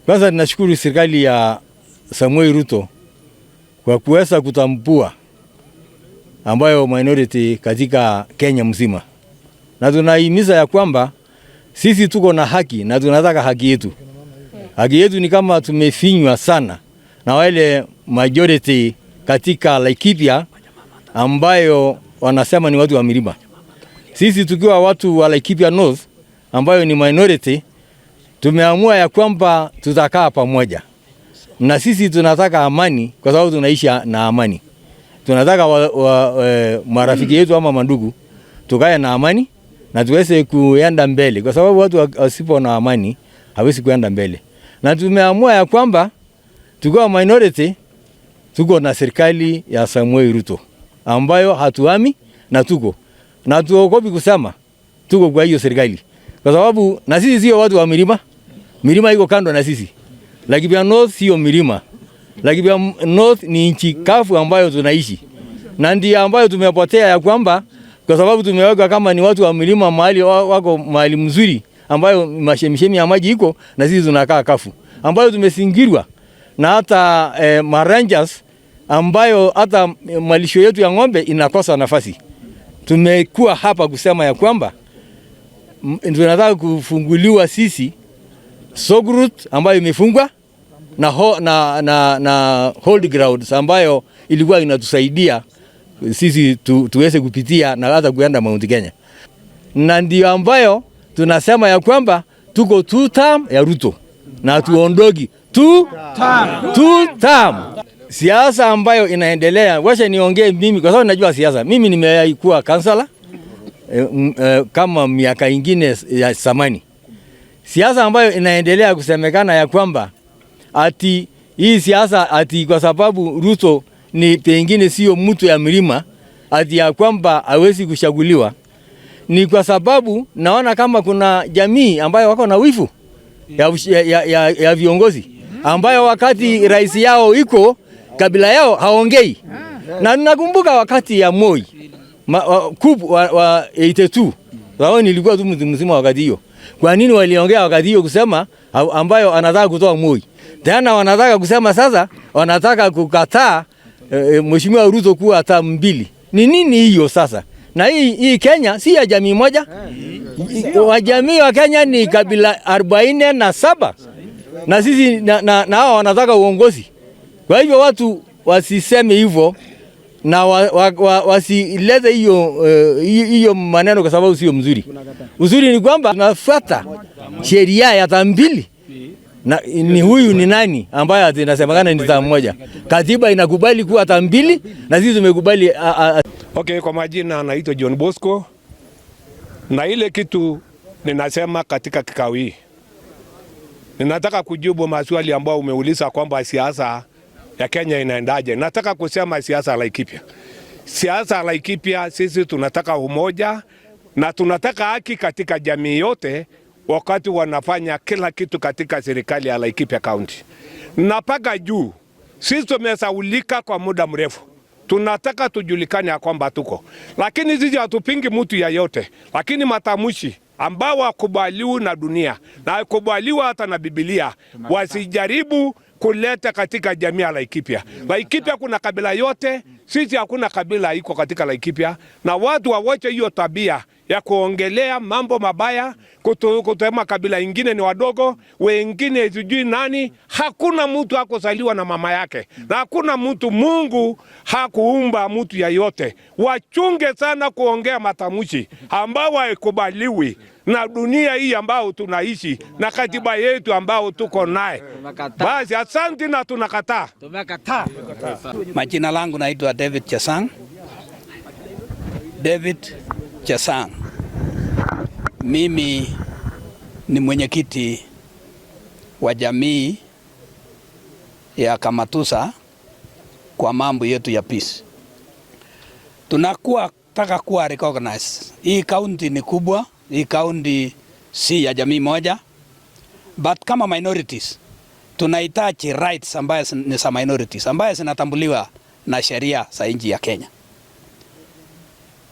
Kwanza ninashukuru serikali ya Samuel Ruto kwa kuweza kutambua ambayo minority katika Kenya mzima. Na tunahimiza ya kwamba sisi tuko na haki na tunataka haki yetu. Haki yetu ni kama tumefinywa sana na wale majority katika Laikipia ambayo wanasema ni watu wa milima. Sisi tukiwa watu wa Laikipia North ambayo ni minority, tumeamua ya kwamba tutakaa pamoja. Na sisi tunataka amani kwa sababu tunaishi na amani. Tunataka marafiki yetu ama mandugu tukae na amani na tuweze kuenda mbele kwa sababu watu wasipo na amani hawezi kuenda mbele. Na tumeamua ya kwamba tukiwa minority tuko na serikali ya Samuel Ruto ambayo hatuami na tuko. Na tuogopi kusema tuko kwa hiyo serikali. Kwa sababu na sisi sio watu wa milima. Milima iko kando na sisi. Laikipia North sio milima. Laikipia North ni nchi kavu ambayo tunaishi. Na ndio ambayo tumepotea ya kwamba kwa sababu tumeweka kama ni watu wa milima mahali wako mahali mzuri ambayo mashemishemi ya maji iko na sisi tunakaa kafu. Ambayo tumesingirwa na hata marangers ambayo hata malisho yetu ya ng'ombe inakosa nafasi. Tumekuwa hapa kusema ya kwamba tunataka kufunguliwa sisi Sogrut ambayo imefungwa na hold grounds ambayo ilikuwa inatusaidia sisi tuweze kupitia na hata kuenda Mount Kenya. Na ndio ambayo tunasema ya kwamba tuko 2 term ya Ruto na tuondogi 2 term. Siasa ambayo inaendelea, wacha niongee mimi kwa sababu najua siasa. Mimi nimekuwa kansala kama miaka ingine ya zamani. Siasa ambayo inaendelea kusemekana ya kwamba ati hii siasa ati kwa sababu Ruto ni pengine sio mtu ya milima ati ya kwamba hawezi kuchaguliwa, ni kwa sababu naona kama kuna jamii ambayo wako na wivu ya viongozi ambayo wakati rais yao iko kabila yao haongei. Na nakumbuka wakati ya Moi wa 82 wao nilikuwa tu mtu mzima wakati hiyo. Kwa nini waliongea wakati hiyo kusema ambayo anataka kutoa Moi? Tena wanataka kusema sasa wanataka kukataa Mheshimiwa Ruto kuwa hata mbili. Ni nini hiyo sasa? Na hii Kenya si ya jamii moja. Wa jamii wa Kenya ni kabila 47. Na sisi na hao wanataka uongozi. Kwa hivyo watu wasiseme hivyo na wasilete hiyo maneno kwa sababu sio mzuri. Uzuri ni kwamba tunafuata sheria ya tambili. Na ni huyu ni nani ambaye atinasemekana ni tamu moja. Katiba inakubali kuwa tambili na sisi tumekubali. Okay, kwa majina anaitwa John Bosco. Na ile kitu ninasema katika kikao hii, ninataka kujibu maswali ambayo umeuliza kwamba siasa ya Kenya inaendaje. Nataka kusema siasa ya Laikipia. Siasa ya Laikipia sisi tunataka umoja na tunataka haki katika jamii yote wakati wanafanya kila kitu katika serikali ya Laikipia County. Napaka juu, sisi tumesaulika kwa muda mrefu. Tunataka tujulikane ya kwamba tuko. Lakini sisi hatupingi mtu yeyote. Lakini matamushi ambao wakubaliwa na dunia na wakubaliwa hata na Biblia wasijaribu kuleta katika jamii ya Laikipia. Laikipia kuna kabila yote, sisi hakuna kabila iko katika Laikipia, na watu wawache hiyo tabia ya kuongelea mambo mabaya, kutema kabila ingine ni wadogo, wengine sijui nani. Hakuna mtu hakuzaliwa na mama yake, na hakuna mtu Mungu hakuumba mtu yeyote. Wachunge sana kuongea matamushi ambao haikubaliwi na dunia hii ambao tunaishi na katiba yetu ambao tuko naye. Basi asante na tunakataa. Tumekataa. Majina langu naitwa David Chesang. David Chesang. Mimi ni mwenyekiti wa jamii ya Kamatusa kwa mambo yetu ya peace. Taka kuwa recognize. Hii county ni kubwa. Hii county si ya jamii moja, but kama minorities tunahitaji rights ambayo ni za minorities ambayo zinatambuliwa na sheria za nchi ya Kenya.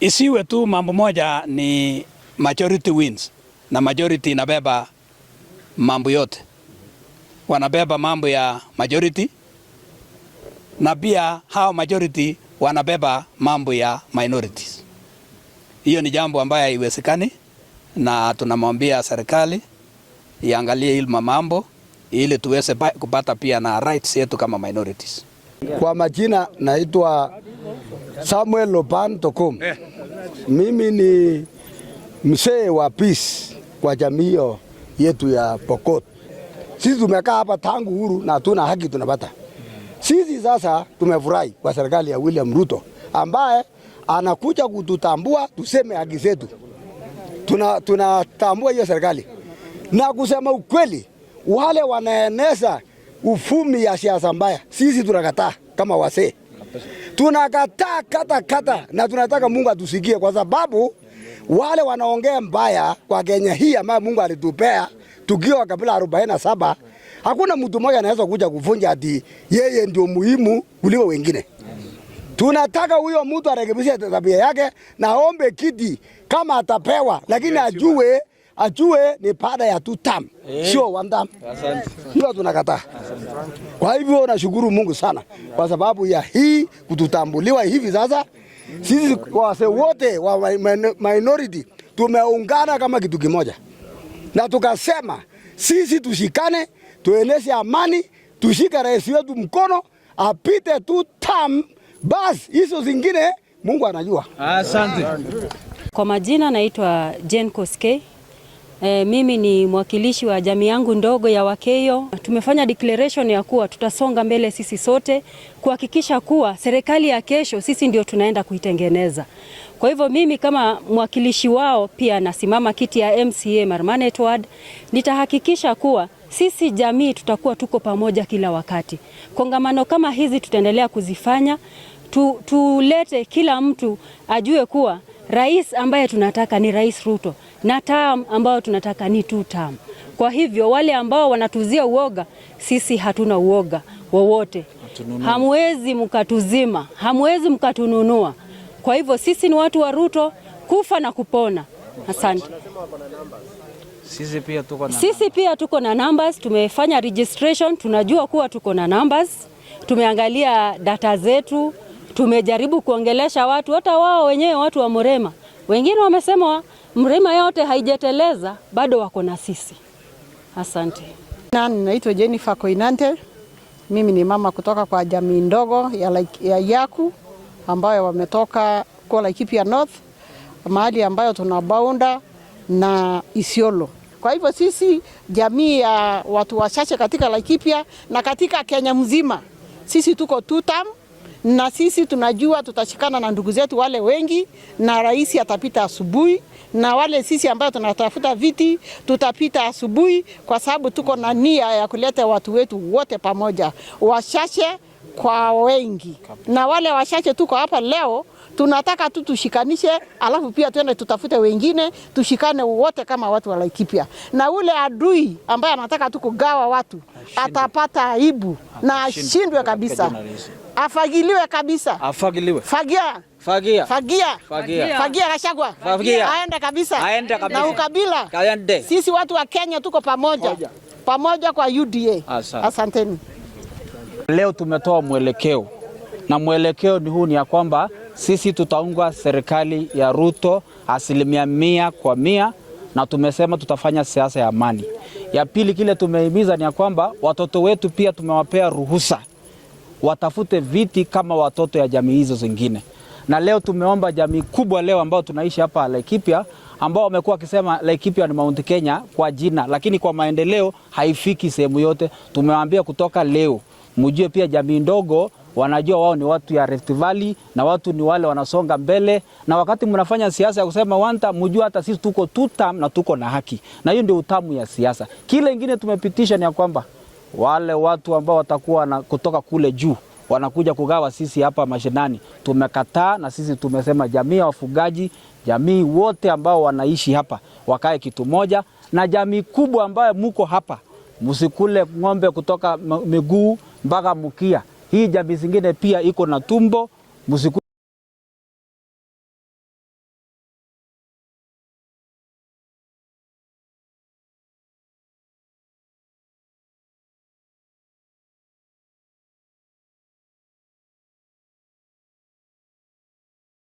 Isiwe tu mambo moja ni majority wins na majority inabeba mambo yote. wanabeba mambo ya majority, na pia hao majority wanabeba mambo ya minorities. Hiyo ni jambo ambayo haiwezekani, na tunamwambia serikali iangalie hili mambo ili tuweze kupata pia na rights yetu kama minorities. Kwa majina naitwa Samuel Lopan Tokom. Mimi ni msee wa peace kwa jamii yetu ya Pokot. Sisi tumekaa hapa tangu uhuru na hatuna haki tunapata. Sisi sasa tumefurahi kwa serikali ya William Ruto ambaye anakuja kututambua tuseme haki zetu. Tunatambua hiyo serikali. Na kusema ukweli, wale wanaeneza ufumi ya siasa mbaya, sisi tunakataa kama wasee. Tunakataa kata na tunataka Mungu atusikie, kwa sababu wale wanaongea mbaya kwa Kenya hii ambayo Mungu alitupea tukiwa kabila 47, hakuna mtu mmoja anaweza kuja kuvunja ati yeye ndio muhimu kuliko wengine. Tunataka huyo mtu arekebishe tabia yake na aombe kiti kama atapewa, lakini ajue ni baada ya 2 term, sio 1 term. Hiyo tunakataa. Kwa hivyo nashukuru Mungu sana kwa sababu ya hii kututambuliwa hivi sasa. Sisi wase wote wa minority tumeungana kama kitu kimoja, na tukasema sisi tushikane, tueneze amani, tushike rais wetu mkono apite 2 term, basi hizo zingine Mungu anajua. Asante. Kwa majina naitwa Jane Koskei. Mimi ni mwakilishi wa jamii yangu ndogo ya Wakeyo. Tumefanya declaration ya kuwa tutasonga mbele sisi sote kuhakikisha kuwa serikali ya kesho sisi ndio tunaenda kuitengeneza. Kwa hivyo mimi kama mwakilishi wao pia nasimama kiti ya MCA Marmanet Ward, nitahakikisha kuwa sisi jamii tutakuwa tuko pamoja kila wakati. Kongamano kama hizi tutaendelea kuzifanya, tulete kila mtu ajue kuwa rais ambaye tunataka ni Rais Ruto na term ambao tunataka ni 2 term. Kwa hivyo wale ambao wanatuzia uoga, sisi hatuna uoga wowote. Hamwezi mkatuzima, hamwezi mkatununua. Kwa hivyo sisi ni watu wa Ruto kufa na kupona. Asante. Sisi pia tuko na numbers, tumefanya registration, tunajua kuwa tuko na numbers. Tumeangalia data zetu, tumejaribu kuongelesha watu, hata wao wenyewe watu wa Mrema. Wengine wamesema Mrema yote haijeteleza, bado wako na sisi. Asante. Naitwa Jennifer Koinante. Mimi ni mama kutoka kwa jamii ndogo ya Yaku ambayo wametoka kwa Laikipia North, mahali ambayo tunabaunda na Isiolo. Kwa hivyo sisi jamii ya watu wachache katika Laikipia na katika Kenya mzima, sisi tuko 2 term, na sisi tunajua tutashikana na ndugu zetu wale wengi, na rais atapita asubuhi, na wale sisi ambao tunatafuta viti tutapita asubuhi, kwa sababu tuko na nia ya kuleta watu wetu wote pamoja, wachache kwa wengi. Na wale wachache tuko hapa leo tunataka tu tushikanishe, alafu pia tuende tutafute wengine, tushikane wote kama watu wa Laikipia. Na ule adui ambaye anataka tu kugawa watu atapata aibu na ashindwe kabisa. Afagiliwe kabisa. Afagiliwe. Fagia. Gachagua. Aende kabisa. Na ukabila. Sisi watu wa Kenya tuko pamoja kwa UDA. Asanteni. Leo tumetoa mwelekeo, na mwelekeo ni huu, ni ya kwamba sisi tutaunga serikali ya Ruto 100%, na tumesema tutafanya siasa ya amani. Ya pili, kile tumehimiza ni ya kwamba watoto wetu pia tumewapea ruhusa watafute viti kama watoto ya jamii hizo zingine. Na leo tumeomba jamii kubwa leo ambao tunaishi hapa Laikipia, ambao wamekuwa wakisema Laikipia ni Mount Kenya kwa jina, lakini kwa maendeleo haifiki sehemu yote. Tumewaambia kutoka leo mjue pia jamii ndogo wanajua wao ni watu ya Rift Valley, na watu ni wale wanasonga mbele, na wakati mnafanya siasa ya kusema wanta mjue hata sisi tuko 2 term na tuko na haki. Na hiyo ndio utamu ya siasa. Kile kingine tumepitisha ni ya kwamba wale watu ambao watakuwa kutoka kule juu wanakuja kugawa sisi hapa mashinani, tumekataa. Na sisi tumesema jamii ya wafugaji, jamii wote ambao wanaishi hapa wakae kitu moja, na jamii kubwa ambayo muko hapa msikule ng'ombe kutoka miguu mpaka mkia. Hii jamii zingine pia iko na tumbo, msikule